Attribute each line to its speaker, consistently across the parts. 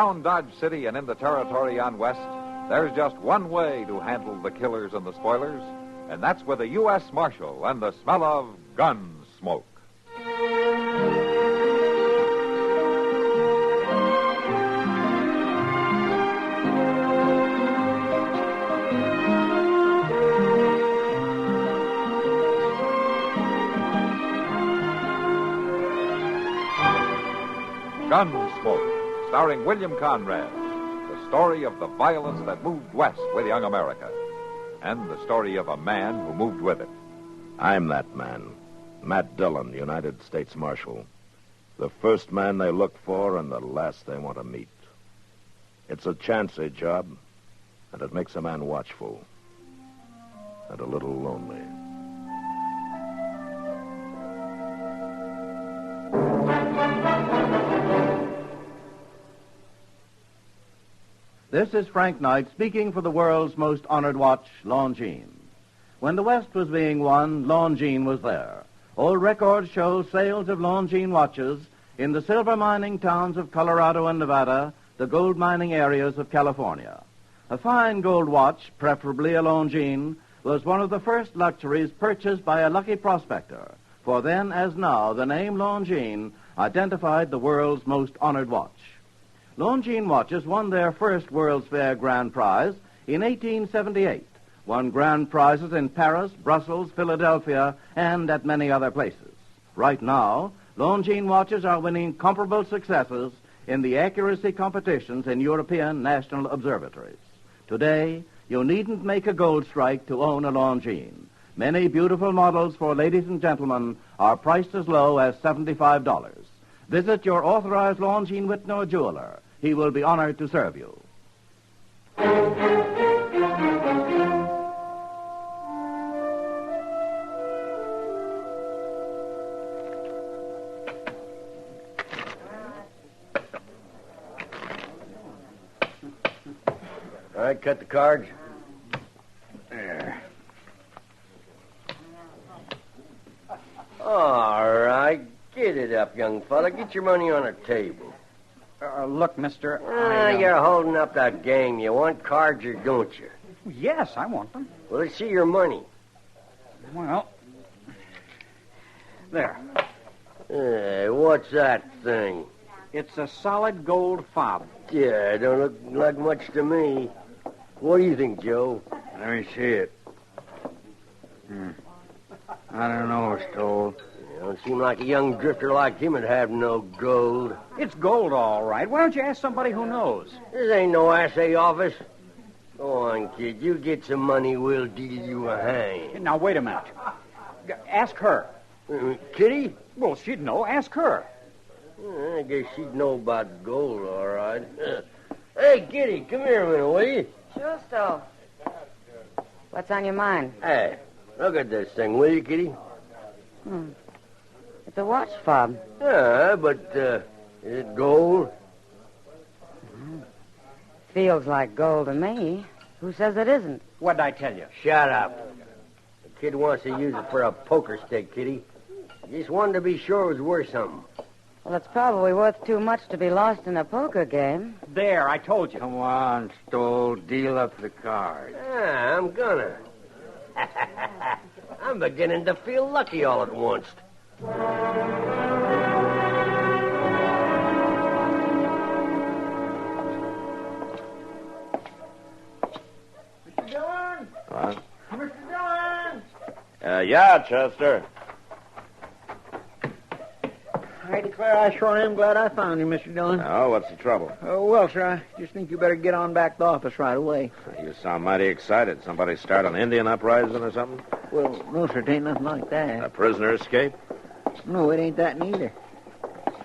Speaker 1: Around Dodge City and in the territory on west, there's just one way to handle the killers and the spoilers, and that's with a U.S. Marshal and the smell of gun smoke. Gunsmoke, starring William Conrad, the story of the violence that moved west with young America, and the story of a man who moved with it.
Speaker 2: I'm that man, Matt Dillon, United States Marshal. The first man they look for and the last they want to meet. It's a chancy job, and it makes a man watchful and a little lonely.
Speaker 3: This is Frank Knight speaking for the world's most honored watch, Longines. When the West was being won, Longines was there. Old records show sales of Longines watches in the silver mining towns of Colorado and Nevada, the gold mining areas of California. A fine gold watch, preferably a Longines, was one of the first luxuries purchased by a lucky prospector, for then, as now, the name Longines identified the world's most honored watch. Longines watches won their first World's Fair grand prize in 1878, won grand prizes in Paris, Brussels, Philadelphia, and at many other places. Right now, Longines watches are winning comparable successes in the accuracy competitions in European national observatories. Today, you needn't make a gold strike to own a Longines. Many beautiful models for ladies and gentlemen are priced as low as $75. Visit your authorized Longines Whitney jeweler. He will be honored to serve you.
Speaker 4: All right, cut the cards. There. All right, get it up, young fella. Get your money on a table.
Speaker 5: Look, mister,
Speaker 4: You're holding up that game. You want cards or don't you?
Speaker 5: Yes, I want them.
Speaker 4: Well, let's see your money.
Speaker 5: Well, there.
Speaker 4: Hey, what's that thing?
Speaker 5: It's a solid gold fob.
Speaker 4: Yeah, don't look like much to me. What do you think, Joe?
Speaker 6: Let me see it. I don't know, Stoll.
Speaker 4: Don't seem like a young drifter like him would have no gold.
Speaker 5: It's gold, all right. Why don't you ask somebody who knows?
Speaker 4: This ain't no assay office. Go on, kid. You get some money, we'll deal you a hand.
Speaker 5: Now, wait a minute. Ask her.
Speaker 4: Kitty?
Speaker 5: Well, she'd know. Ask her.
Speaker 4: I guess she'd know about gold, all right. Hey, Kitty, come here a minute, will you?
Speaker 7: Sure, Stoll. What's on your mind?
Speaker 4: Hey, look at this thing, will you, Kitty?
Speaker 7: It's a watch fob.
Speaker 4: Yeah, but is it gold?
Speaker 7: Feels like gold to me. Who says it isn't?
Speaker 5: What'd I tell you?
Speaker 4: Shut up. The kid wants to use it for a poker stick, Kitty. Just wanted to be sure it was worth something.
Speaker 7: Well, it's probably worth too much to be lost in a poker game.
Speaker 5: There, I told you.
Speaker 6: Come on, Stoll. Deal up the cards.
Speaker 4: Yeah, I'm gonna. I'm beginning to feel lucky all at once.
Speaker 6: Mr. Dillon?
Speaker 2: What?
Speaker 6: Mr. Dillon?
Speaker 2: Yeah, Chester.
Speaker 6: I declare I sure am glad I found you, Mr. Dillon.
Speaker 2: Oh, what's the trouble?
Speaker 6: Oh, well, sir, I just think you better get on back to the office right away.
Speaker 2: You sound mighty excited. Somebody start an Indian uprising or something?
Speaker 6: Well, no, sir, it ain't nothing like
Speaker 2: A
Speaker 6: that.
Speaker 2: prisoner escape?
Speaker 6: No, it ain't that neither.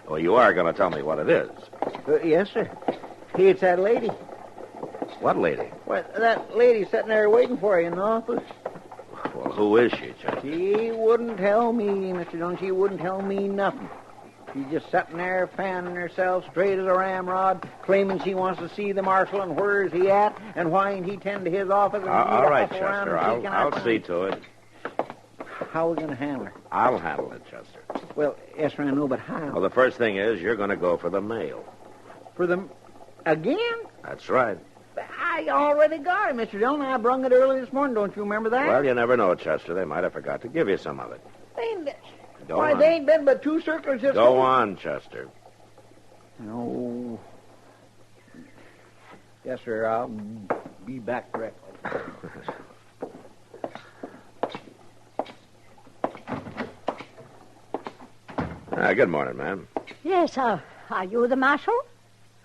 Speaker 2: Well, you are going to tell me what it is.
Speaker 6: Yes, sir. Hey, it's that lady.
Speaker 2: What lady?
Speaker 6: Why, that lady sitting there waiting for you in the office.
Speaker 2: Well, who is she, Chester?
Speaker 6: She wouldn't tell me, Mr. Dillon. She wouldn't tell me nothing. She's just sitting there fanning herself straight as a ramrod, claiming she wants to see the marshal and where is he at and why ain't he tend to his office. And
Speaker 2: All right, Chester. I'll see to it.
Speaker 6: How are we going to handle her?
Speaker 2: I'll handle it, Chester.
Speaker 6: Well, yes, sir, I know, but how?
Speaker 2: Well, the first thing is you're going to go for the mail.
Speaker 6: For the... Again?
Speaker 2: That's right.
Speaker 6: I already got it, Mr. Dillon. I brung it early this morning. Don't you remember that?
Speaker 2: Well, you never know, Chester. They might have forgot to give you some of it. Go on.
Speaker 6: They ain't been but 2 circles this
Speaker 2: Go
Speaker 6: whole-
Speaker 2: on, Chester.
Speaker 6: No. Yes, sir. I'll be back directly.
Speaker 2: Good morning, ma'am.
Speaker 8: Yes, are you the marshal?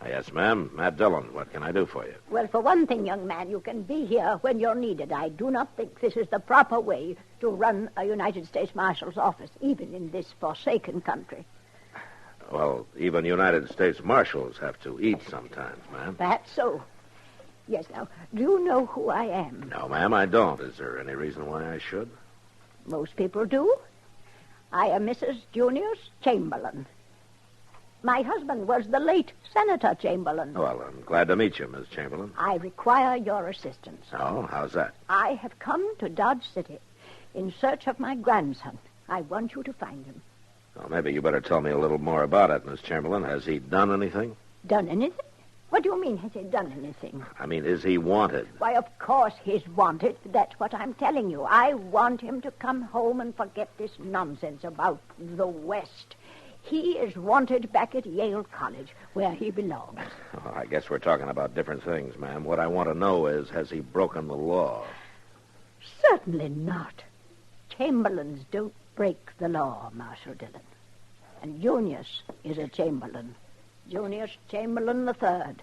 Speaker 2: Yes, ma'am. Matt Dillon. What can I do for you?
Speaker 8: Well, for one thing, young man, you can be here when you're needed. I do not think this is the proper way to run a United States Marshal's office, even in this forsaken country.
Speaker 2: Well, even United States Marshals have to eat sometimes, ma'am.
Speaker 8: That's so. Yes, now, do you know who I am?
Speaker 2: No, ma'am, I don't. Is there any reason why I should?
Speaker 8: Most people do. I am Mrs. Junius Chamberlain. My husband was the late Senator Chamberlain.
Speaker 2: Well, I'm glad to meet you, Miss Chamberlain.
Speaker 8: I require your assistance.
Speaker 2: Oh, how's that?
Speaker 8: I have come to Dodge City in search of my grandson. I want you to find him.
Speaker 2: Well, maybe you better tell me a little more about it, Miss Chamberlain. Has he done anything?
Speaker 8: Done anything? What do you mean, has he done anything?
Speaker 2: I mean, is he wanted?
Speaker 8: Why, of course he's wanted. That's what I'm telling you. I want him to come home and forget this nonsense about the West. He is wanted back at Yale College, where he belongs.
Speaker 2: Oh, I guess we're talking about different things, ma'am. What I want to know is, has he broken the law?
Speaker 8: Certainly not. Chamberlains don't break the law, Marshal Dillon. And Junius is a Chamberlain. Junius Chamberlain III.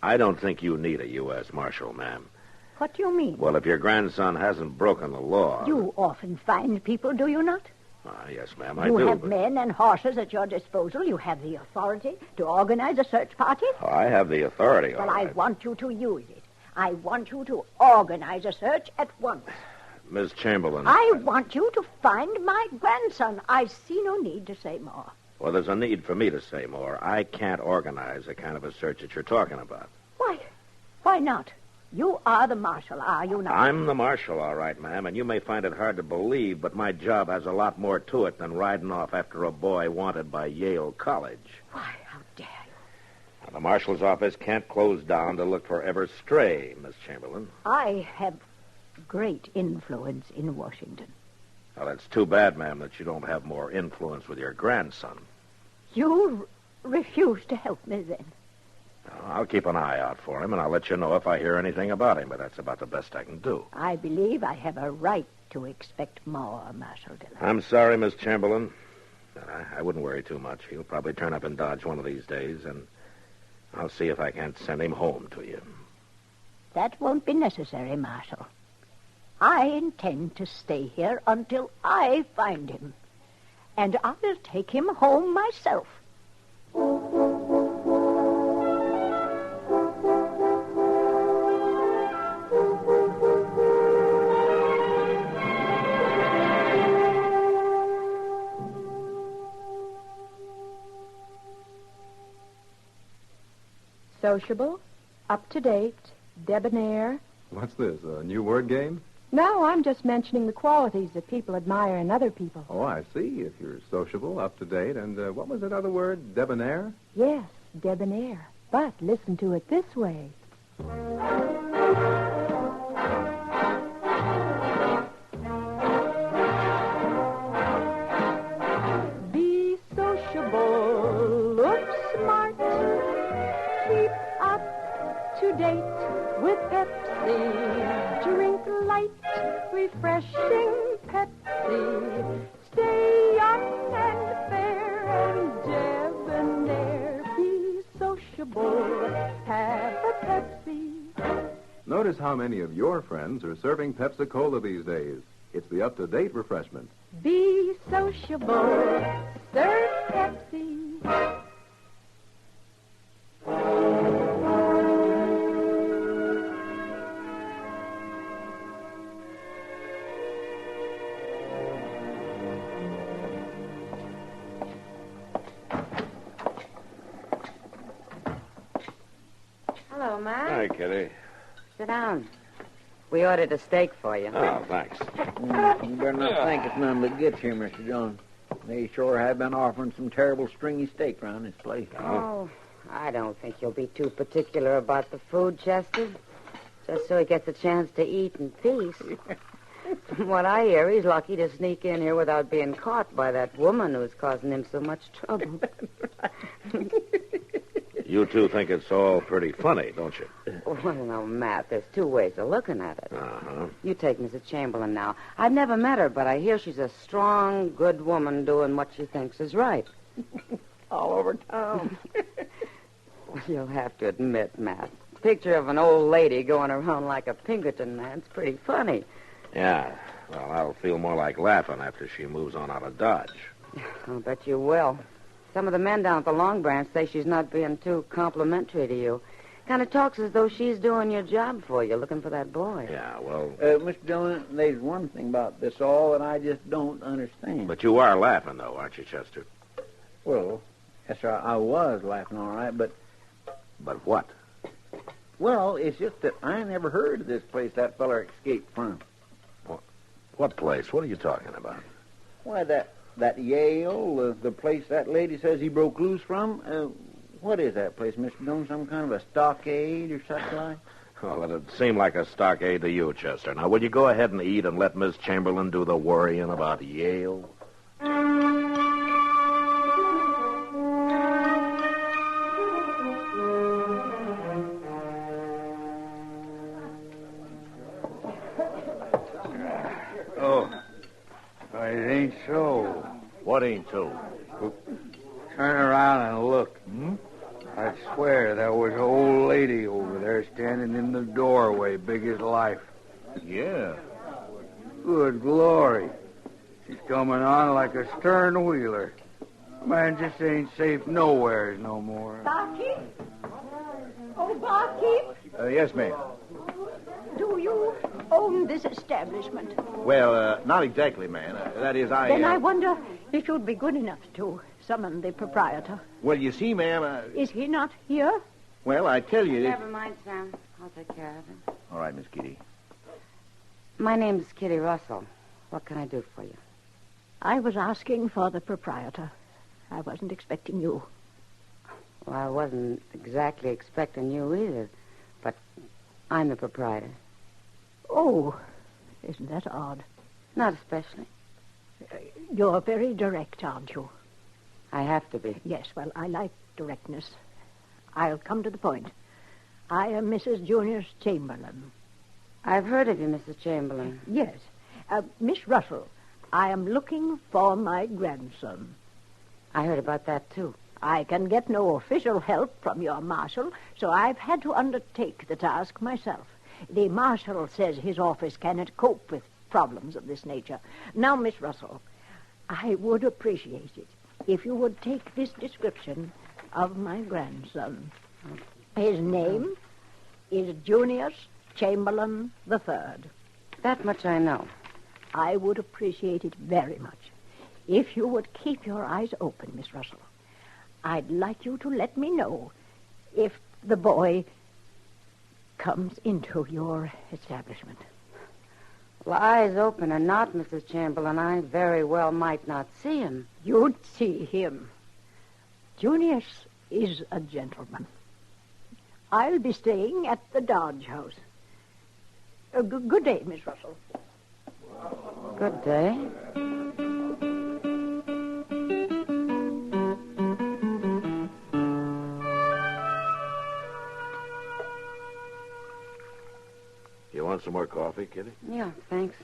Speaker 2: I don't think you need a U.S. Marshal, ma'am.
Speaker 8: What do you mean?
Speaker 2: Well, if your grandson hasn't broken the law...
Speaker 8: You often find people, do you not?
Speaker 2: Yes, ma'am, I
Speaker 8: You
Speaker 2: do.
Speaker 8: have
Speaker 2: but-
Speaker 8: men and horses at your disposal. You have the authority to organize a search party.
Speaker 2: Oh, I have the authority, all
Speaker 8: Well, I
Speaker 2: right.
Speaker 8: want you to use it. I want you to organize a search at once.
Speaker 2: Miss Chamberlain...
Speaker 8: I want you to find my grandson. I see no need to say more.
Speaker 2: Well, there's a need for me to say more. I can't organize the kind of a search that you're talking about.
Speaker 8: Why not? You are the marshal, are you not?
Speaker 2: I'm the marshal, all right, ma'am, and you may find it hard to believe, but my job has a lot more to it than riding off after a boy wanted by Yale College.
Speaker 8: Why, how dare you?
Speaker 2: Now, the marshal's office can't close down to look for ever stray, Miss Chamberlain.
Speaker 8: I have great influence in Washington.
Speaker 2: Well, it's too bad, ma'am, that you don't have more influence with your grandson.
Speaker 8: You refuse to help me, then?
Speaker 2: I'll keep an eye out for him, and I'll let you know if I hear anything about him, but that's about the best I can do.
Speaker 8: I believe I have a right to expect more, Marshal Dillon.
Speaker 2: I'm sorry, Miss Chamberlain. But I wouldn't worry too much. He'll probably turn up in Dodge one of these days, and I'll see if I can't send him home to you.
Speaker 8: That won't be necessary, Marshal. I intend to stay here until I find him. And I'll take him home myself.
Speaker 9: Sociable, up-to-date, debonair.
Speaker 10: What's this, a new word game?
Speaker 9: No, I'm just mentioning the qualities that people admire in other people.
Speaker 10: Oh, I see. If you're sociable, up-to-date, and what was that other word, debonair?
Speaker 9: Yes, debonair. But listen to it this way. Be sociable, look smart, keep up to date with Pepsi, drink light, refreshing Pepsi, stay young and fair and debonair, be sociable, have a Pepsi.
Speaker 10: Notice how many of your friends are serving Pepsi-Cola these days. It's the up-to-date refreshment.
Speaker 9: Be sociable, serve Pepsi.
Speaker 7: Hello, Ma.
Speaker 2: Hi, Kitty.
Speaker 7: Sit down. We ordered a steak for you.
Speaker 2: Oh, thanks.
Speaker 6: You better not think it's none but gets here, Mr. Dillon. They sure have been offering some terrible stringy steak around this place.
Speaker 7: Oh, I don't think you'll be too particular about the food, Chester. Just so he gets a chance to eat in peace. From what I hear, he's lucky to sneak in here without being caught by that woman who's causing him so much trouble.
Speaker 2: You two think it's all pretty funny, don't you?
Speaker 7: Well, no, Matt, there's two ways of looking at it.
Speaker 2: Uh-huh.
Speaker 7: You take Mrs. Chamberlain now. I've never met her, but I hear she's a strong, good woman doing what she thinks is right.
Speaker 6: All over town.
Speaker 7: You'll have to admit, Matt, picture of an old lady going around like a Pinkerton man's pretty funny.
Speaker 2: Yeah. Well, I'll feel more like laughing after she moves on out of Dodge.
Speaker 7: I'll bet you will. Some of the men down at the Long Branch say she's not being too complimentary to you. Kind of talks as though she's doing your job for you, looking for that boy.
Speaker 2: Yeah, well...
Speaker 6: Mr. Dillon, there's one thing about this all that I just don't understand.
Speaker 2: But you are laughing, though, aren't you, Chester?
Speaker 6: Well, yes, sir, I was laughing all right, but...
Speaker 2: But what?
Speaker 6: Well, it's just that I never heard of this place that feller escaped from.
Speaker 2: What place? What are you talking about?
Speaker 6: Why, that Yale, the place that lady says he broke loose from. What is that place, Mr. Dillon? Some kind of a stockade or such like?
Speaker 2: Well, it'd seem like a stockade to you, Chester. Now, will you go ahead and eat and let Miss Chamberlain do the worrying about Yale?
Speaker 11: It ain't so.
Speaker 2: What ain't so?
Speaker 11: Turn around and look. I swear there was an old lady over there standing in the doorway, big as life.
Speaker 2: Yeah.
Speaker 11: Good glory. She's coming on like a stern wheeler. Man just ain't safe nowheres no more.
Speaker 8: Barkeep? Oh, barkeep,
Speaker 12: Yes, ma'am.
Speaker 8: do you own this establishment?
Speaker 12: Well, not exactly, ma'am. That is,
Speaker 8: Then I wonder if you'd be good enough to summon the proprietor.
Speaker 12: Well, you see, ma'am...
Speaker 8: Is he not here?
Speaker 12: Well, I tell you...
Speaker 7: Never mind, Sam. I'll take care of him.
Speaker 12: All right, Miss Kitty.
Speaker 7: My name's Kitty Russell. What can I do for you?
Speaker 8: I was asking for the proprietor. I wasn't expecting you.
Speaker 7: Well, I wasn't exactly expecting you either, but I'm the proprietor.
Speaker 8: Oh, isn't that odd?
Speaker 7: Not especially.
Speaker 8: You're very direct, aren't you?
Speaker 7: I have to be.
Speaker 8: Yes, well, I like directness. I'll come to the point. I am Mrs. Junius Chamberlain.
Speaker 7: I've heard of you, Mrs. Chamberlain.
Speaker 8: Yes. Miss Russell, I am looking for my grandson.
Speaker 7: I heard about that, too.
Speaker 8: I can get no official help from your marshal, so I've had to undertake the task myself. The marshal says his office cannot cope with problems of this nature. Now, Miss Russell, I would appreciate it if you would take this description of my grandson. His name is Junius Chamberlain III.
Speaker 7: That much I know.
Speaker 8: I would appreciate it very much if you would keep your eyes open, Miss Russell. I'd like you to let me know if the boy comes into your establishment.
Speaker 7: Well, eyes open or not, Mrs. Chamberlain, I very well might not see him.
Speaker 8: You'd see him. Junius is a gentleman. I'll be staying at the Dodge House. Good day, Miss Russell.
Speaker 7: Good day.
Speaker 2: You want some more coffee, Kitty?
Speaker 7: Yeah, thanks.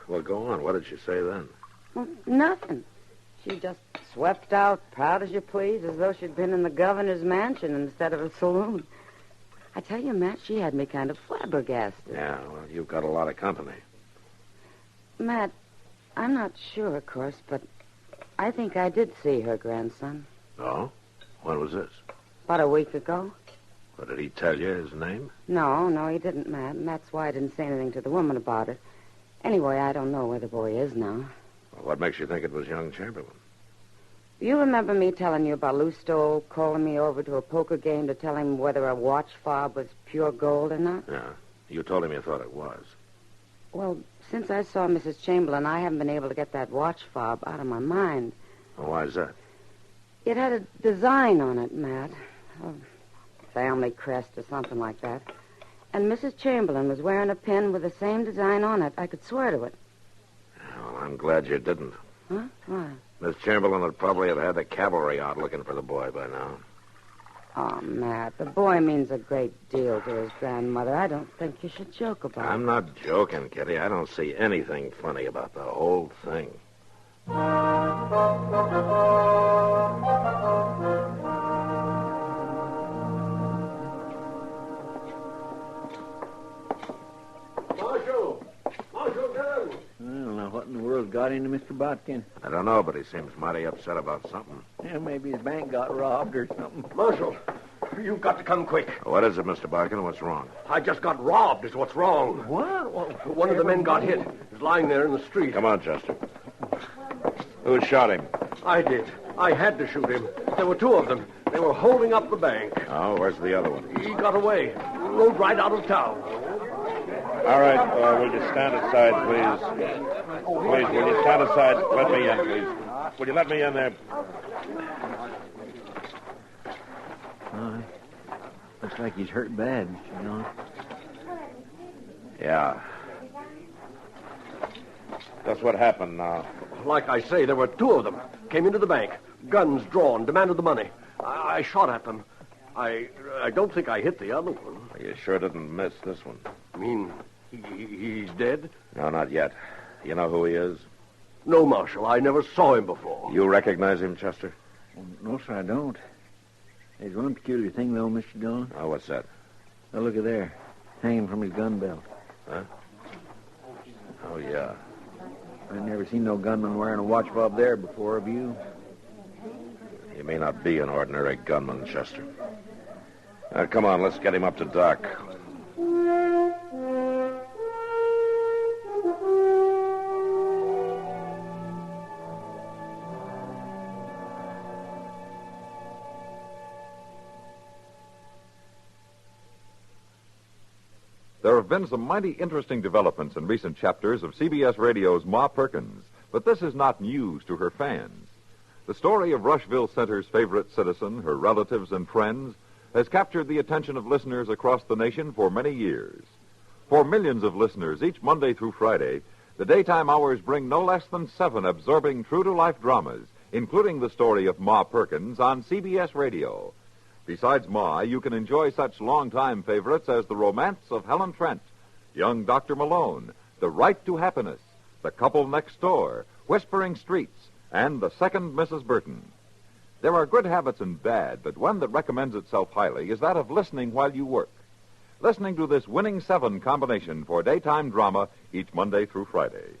Speaker 2: Well, go on. What did she say then?
Speaker 7: Well, nothing. She just swept out, proud as you please, as though she'd been in the governor's mansion instead of a saloon. I tell you, Matt, she had me kind of flabbergasted.
Speaker 2: Yeah, well, you've got a lot of company.
Speaker 7: Matt, I'm not sure, of course, but I think I did see her grandson.
Speaker 2: Oh? When was this?
Speaker 7: About a week ago.
Speaker 2: Well, did he tell you his name?
Speaker 7: No, he didn't, Matt, and that's why I didn't say anything to the woman about it. Anyway, I don't know where the boy is now.
Speaker 2: Well, what makes you think it was young Chamberlain?
Speaker 7: You remember me telling you about Lou Stoll calling me over to a poker game to tell him whether a watch fob was pure gold or not?
Speaker 2: Yeah. You told him you thought it was.
Speaker 7: Well, since I saw Mrs. Chamberlain, I haven't been able to get that watch fob out of my mind.
Speaker 2: Well, why is that?
Speaker 7: It had a design on it, Matt. A family crest or something like that. And Mrs. Chamberlain was wearing a pin with the same design on it. I could swear to it.
Speaker 2: Well, I'm glad you didn't.
Speaker 7: Huh? Why?
Speaker 2: Miss Chamberlain would probably have had the cavalry out looking for the boy by now.
Speaker 7: Oh, Matt, the boy means a great deal to his grandmother. I don't think you should joke about it.
Speaker 2: I'm not joking, Kitty. I don't see anything funny about the whole thing.
Speaker 4: Marshal! Marshal Gunn!
Speaker 12: I don't know what in the world got into Mr. Botkin.
Speaker 2: I don't know, but he seems mighty upset about something.
Speaker 12: Yeah, maybe his bank got robbed or something.
Speaker 13: Marshal, you've got to come quick.
Speaker 2: What is it, Mr. Barkin? What's wrong?
Speaker 13: I just got robbed is what's wrong.
Speaker 12: What?
Speaker 13: One of the men got hit. He's lying there in the street.
Speaker 2: Come on, Chester. Who shot him?
Speaker 13: I did. I had to shoot him. There were two of them. They were holding up the bank.
Speaker 2: Oh, where's the other one?
Speaker 13: He got away. Rode right out of town.
Speaker 2: All right, will you stand aside, please? Please, will you stand aside? Let me in, please. Will you let me in there?
Speaker 12: Looks like he's hurt bad, you know.
Speaker 2: Yeah. That's what happened now.
Speaker 13: Like I say, there were two of them. Came into the bank. Guns drawn. Demanded the money. I shot at them. I don't think I hit the other one.
Speaker 2: You sure didn't miss this one.
Speaker 13: I mean, he's dead?
Speaker 2: No, not yet. You know who he is?
Speaker 13: No, Marshal. I never saw him before.
Speaker 2: You recognize him, Chester?
Speaker 12: No, sir, I don't. There's one peculiar thing, though, Mr. Dillon.
Speaker 2: Oh, what's that?
Speaker 12: Oh, look at there. Hanging from his gun belt.
Speaker 2: Huh? Oh, yeah.
Speaker 12: I've never seen no gunman wearing a watch fob there before, have you?
Speaker 2: He may not be an ordinary gunman, Chester. Now, come on, let's get him up to Doc.
Speaker 1: There have been some mighty interesting developments in recent chapters of CBS Radio's Ma Perkins, but this is not news to her fans. The story of Rushville Center's favorite citizen, her relatives and friends, has captured the attention of listeners across the nation for many years. For millions of listeners each Monday through Friday, the daytime hours bring no less than 7 absorbing true-to-life dramas, including the story of Ma Perkins on CBS Radio. Besides Ma, you can enjoy such longtime favorites as The Romance of Helen Trent, Young Dr. Malone, The Right to Happiness, The Couple Next Door, Whispering Streets, and The Second Mrs. Burton. There are good habits and bad, but one that recommends itself highly is that of listening while you work. Listening to this winning 7 combination for daytime drama each Monday through Friday.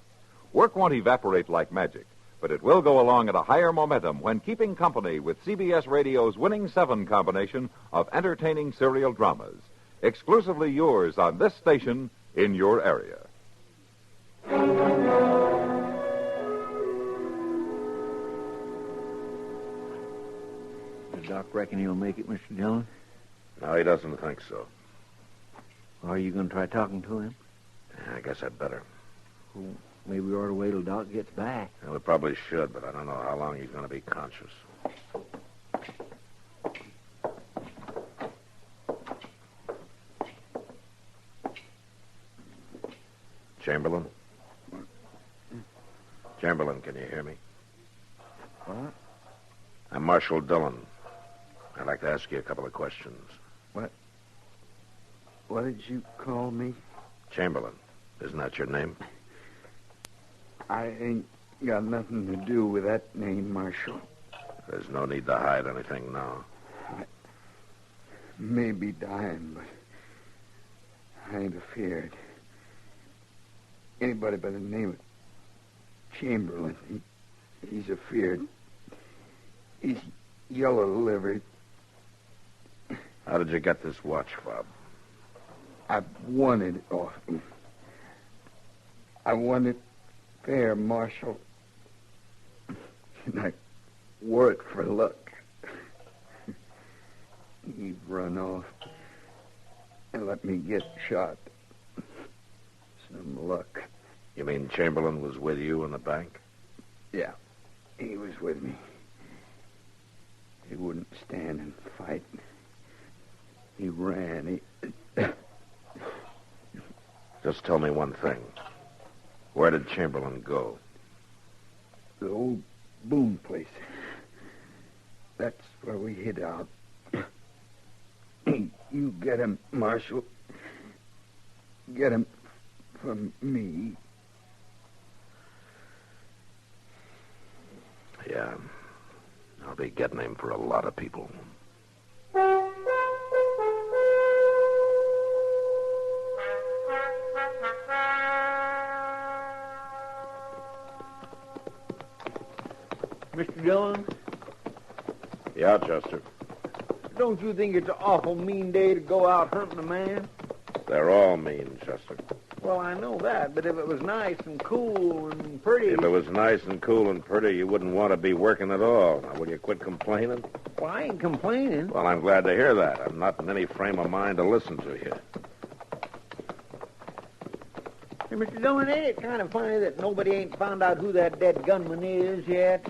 Speaker 1: Work won't evaporate like magic, but it will go along at a higher momentum when keeping company with CBS Radio's winning 7 combination of entertaining serial dramas. Exclusively yours on this station in your area.
Speaker 12: Does Doc reckon he'll make it, Mr. Dillon?
Speaker 2: No, he doesn't think so.
Speaker 12: Or are you going to try talking to him?
Speaker 2: I guess I'd better.
Speaker 12: Well, maybe we ought to wait till Doc gets back.
Speaker 2: Well, we probably should, but I don't know how long he's going to be conscious. Chamberlain? Chamberlain, can you hear me?
Speaker 11: What?
Speaker 2: I'm Marshal Dillon. I'd like to ask you a couple of questions.
Speaker 11: What did you call me?
Speaker 2: Chamberlain. Isn't that your name?
Speaker 11: I ain't got nothing to do with that name, Marshal.
Speaker 2: There's no need to hide anything now.
Speaker 11: I may be dying, but I ain't afeared. Anybody by the name of Chamberlain, he's afeared. He's yellow-livered.
Speaker 2: How did you get this watch fob?
Speaker 11: I won it off him. I won it fair, Marshal. And I wore it for luck. He'd run off and let me get shot. Some luck.
Speaker 2: You mean Chamberlain was with you in the bank?
Speaker 11: Yeah, he was with me. He wouldn't stand and fight. He ran.
Speaker 2: Just tell me one thing. Where did Chamberlain go?
Speaker 11: The old Boone place. That's where we hid out. You get him, Marshal. Get him from me.
Speaker 2: Yeah. I'll be getting him for a lot of people.
Speaker 6: Mr. Dillon,
Speaker 2: Yeah, Chester.
Speaker 6: don't you think it's an awful mean day to go out hunting a man?
Speaker 2: They're all mean, Chester.
Speaker 6: Well, I know that, but if it was nice and cool and pretty...
Speaker 2: If it was nice and cool and pretty, you wouldn't want to be working at all. Now, will you quit complaining?
Speaker 6: Well, I ain't complaining.
Speaker 2: Well, I'm glad to hear that. I'm not in any frame of mind to listen to you.
Speaker 6: Hey, Mr. Dillon, ain't it kind of funny that nobody ain't found out who that dead gunman is yet?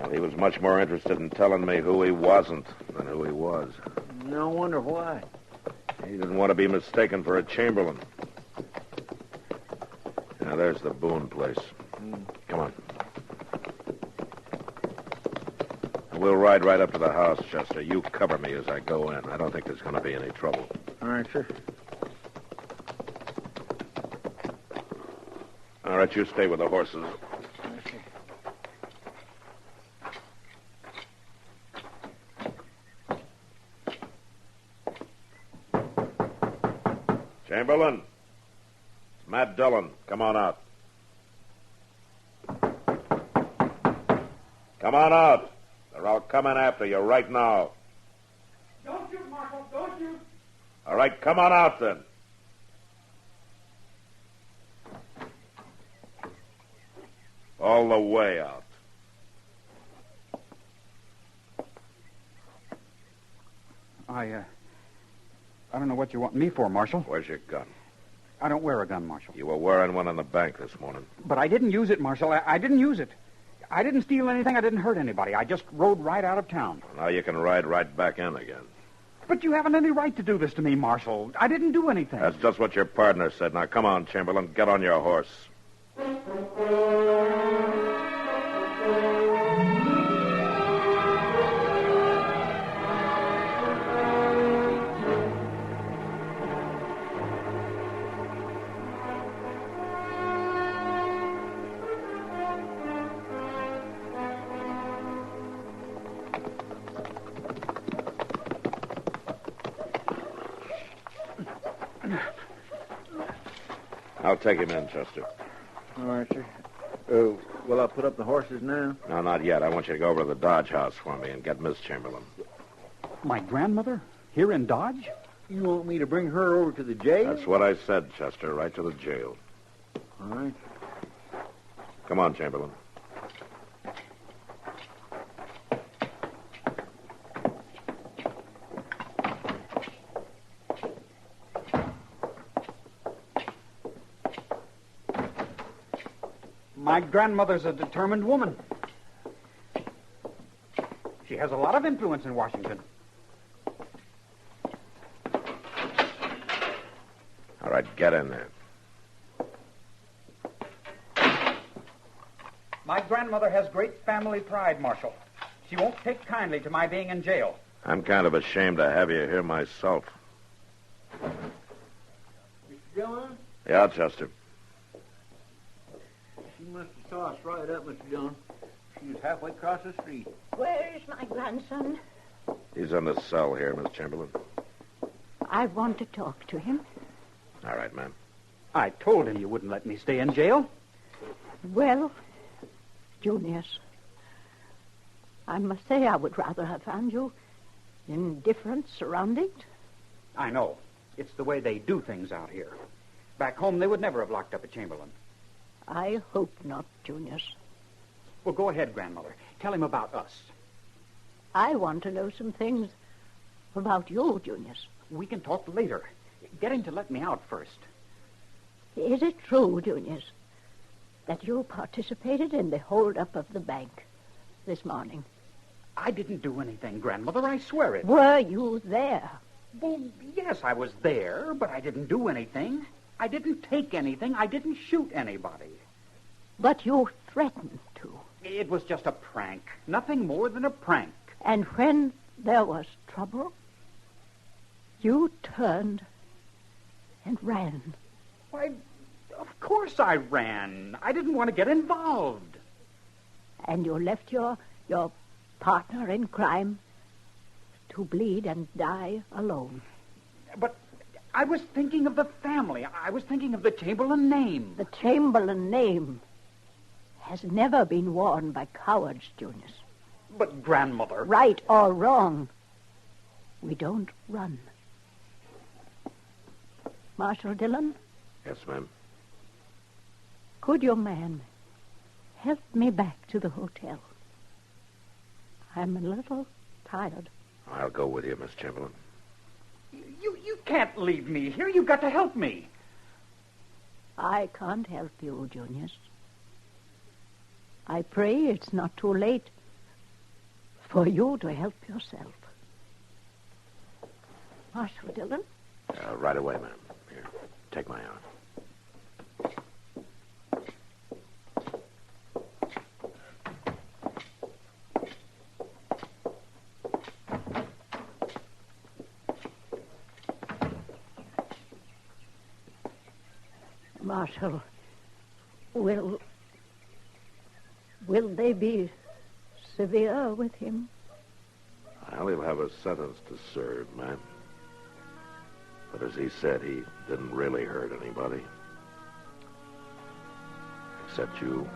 Speaker 2: Well, he was much more interested in telling me who he wasn't than who he was.
Speaker 6: No wonder why.
Speaker 2: He didn't want to be mistaken for a Chamberlain. Now, there's the Boone place. Come on. We'll ride right up to the house, Chester. You cover me as I go in. I don't think there's going to be any trouble.
Speaker 6: All right, sir.
Speaker 2: All right, you stay with the horses. Chamberlain. It's Matt Dillon. Come on out. Come on out. Or I'll come in after you right now.
Speaker 5: Don't shoot, Marshal. Don't shoot.
Speaker 2: All right, come on out then. All the way out.
Speaker 5: I don't know what you want me for, Marshal.
Speaker 2: Where's your gun?
Speaker 5: I don't wear a gun, Marshal.
Speaker 2: You were wearing one in the bank this morning.
Speaker 5: But I didn't use it, Marshal. I didn't use it. I didn't steal anything. I didn't hurt anybody. I just rode right out of town.
Speaker 2: Now you can ride right back in again.
Speaker 5: But you haven't any right to do this to me, Marshal. I didn't do anything.
Speaker 2: That's just what your partner said. Now, come on, Chamberlain. Get on your horse. I'll take him in, Chester.
Speaker 6: All right, sir. Will I put up the horses now?
Speaker 2: No, not yet. I want you to go over to the Dodge house for me and get Miss Chamberlain.
Speaker 5: My grandmother? Here in Dodge?
Speaker 6: You want me to bring her over to the jail?
Speaker 2: That's what I said, Chester. Right to the jail.
Speaker 6: All right.
Speaker 2: Come on, Chamberlain.
Speaker 5: My grandmother's a determined woman. She has a lot of influence in Washington.
Speaker 2: All right, get in there.
Speaker 5: My grandmother has great family pride, Marshal. She won't take kindly to my being in jail.
Speaker 2: I'm kind of ashamed to have you here myself.
Speaker 6: Mr. Dillon?
Speaker 2: Yeah, Chester.
Speaker 6: She must have saw us ride up, Mr. Dillon. She was halfway across the street.
Speaker 8: Where's my grandson?
Speaker 2: He's in the cell here, Miss Chamberlain.
Speaker 8: I want to talk to him.
Speaker 2: All right, ma'am.
Speaker 5: I told him you wouldn't let me stay in jail.
Speaker 8: Well, Junius, I must say I would rather have found you in different surroundings.
Speaker 5: I know. It's the way they do things out here. Back home, they would never have locked up a Chamberlain.
Speaker 8: I hope not, Junius.
Speaker 5: Well, go ahead, Grandmother. Tell him about us.
Speaker 8: I want to know some things about you, Junius.
Speaker 5: We can talk later. Get him to let me out first.
Speaker 8: Is it true, Junius, that you participated in the holdup of the bank this morning?
Speaker 5: I didn't do anything, Grandmother. I swear it.
Speaker 8: Were you there?
Speaker 5: Well, yes, I was there, but I didn't do anything. I didn't take anything. I didn't shoot anybody.
Speaker 8: But you threatened to.
Speaker 5: It was just a prank. Nothing more than a prank.
Speaker 8: And when there was trouble, you turned and ran.
Speaker 5: Why, of course I ran. I didn't want to get involved.
Speaker 8: And you left your partner in crime to bleed and die alone.
Speaker 5: But I was thinking of the family. I was thinking of the Chamberlain name.
Speaker 8: The Chamberlain name has never been worn by cowards, Junius.
Speaker 5: But, Grandmother...
Speaker 8: Right or wrong, we don't run. Marshal Dillon?
Speaker 2: Yes, ma'am.
Speaker 8: Could your man help me back to the hotel? I'm a little tired.
Speaker 2: I'll go with you, Miss Chamberlain.
Speaker 5: You can't leave me here. You've got to help me.
Speaker 8: I can't help you, Junius. I pray it's not too late for you to help yourself. Marshal Dillon?
Speaker 2: Right away, ma'am. Here, take my arm.
Speaker 8: Marshal, will they be severe with him?
Speaker 2: Well, he'll have a sentence to serve, ma'am. But as he said, he didn't really hurt anybody. Except you.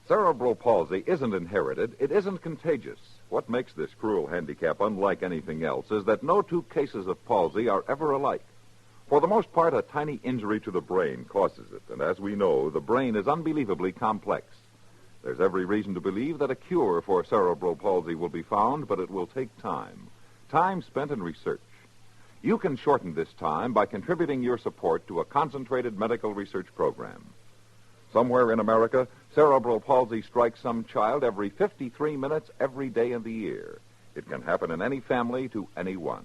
Speaker 1: Cerebral palsy isn't inherited. It isn't contagious. What makes this cruel handicap unlike anything else is that no two cases of palsy are ever alike. For the most part, a tiny injury to the brain causes it, and as we know, the brain is unbelievably complex. There's every reason to believe that a cure for cerebral palsy will be found, but it will take time spent in research. You can shorten this time by contributing your support to a concentrated medical research program. Somewhere in America, cerebral palsy strikes some child every 53 minutes every day of the year. It can happen in any family to anyone.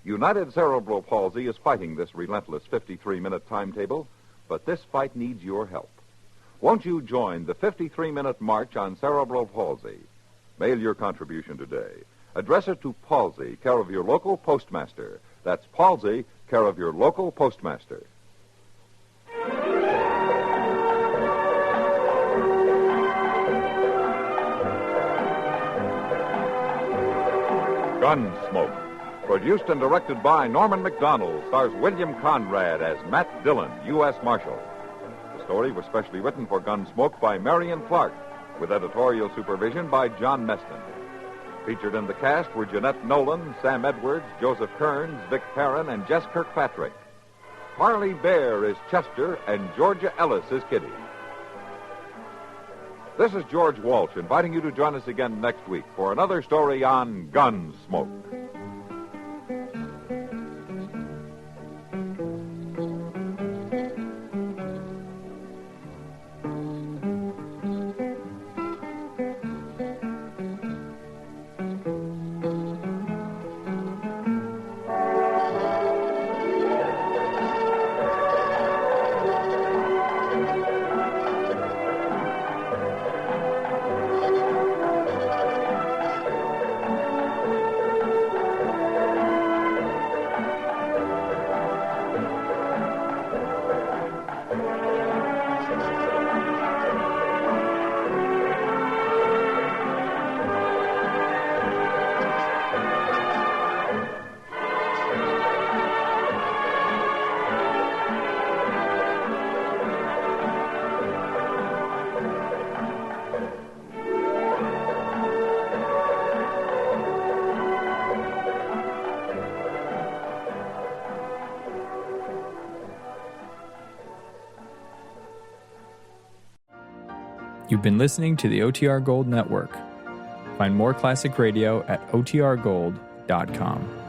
Speaker 1: United Cerebral Palsy is fighting this relentless 53-minute timetable, but this fight needs your help. Won't you join the 53-minute march on cerebral palsy? Mail your contribution today. Address it to Palsy, care of your local postmaster. That's Palsy, care of your local postmaster. Gunsmoke. Produced and directed by Norman McDonald, stars William Conrad as Matt Dillon, U.S. Marshal. The story was specially written for Gunsmoke by Marion Clark, with editorial supervision by John Meston. Featured in the cast were Jeanette Nolan, Sam Edwards, Joseph Kearns, Vic Perrin, and Jess Kirkpatrick. Harley Bear is Chester, and Georgia Ellis is Kitty. This is George Walsh inviting you to join us again next week for another story on Gunsmoke.
Speaker 14: You've been listening to the OTR Gold Network. Find more classic radio at otrgold.com.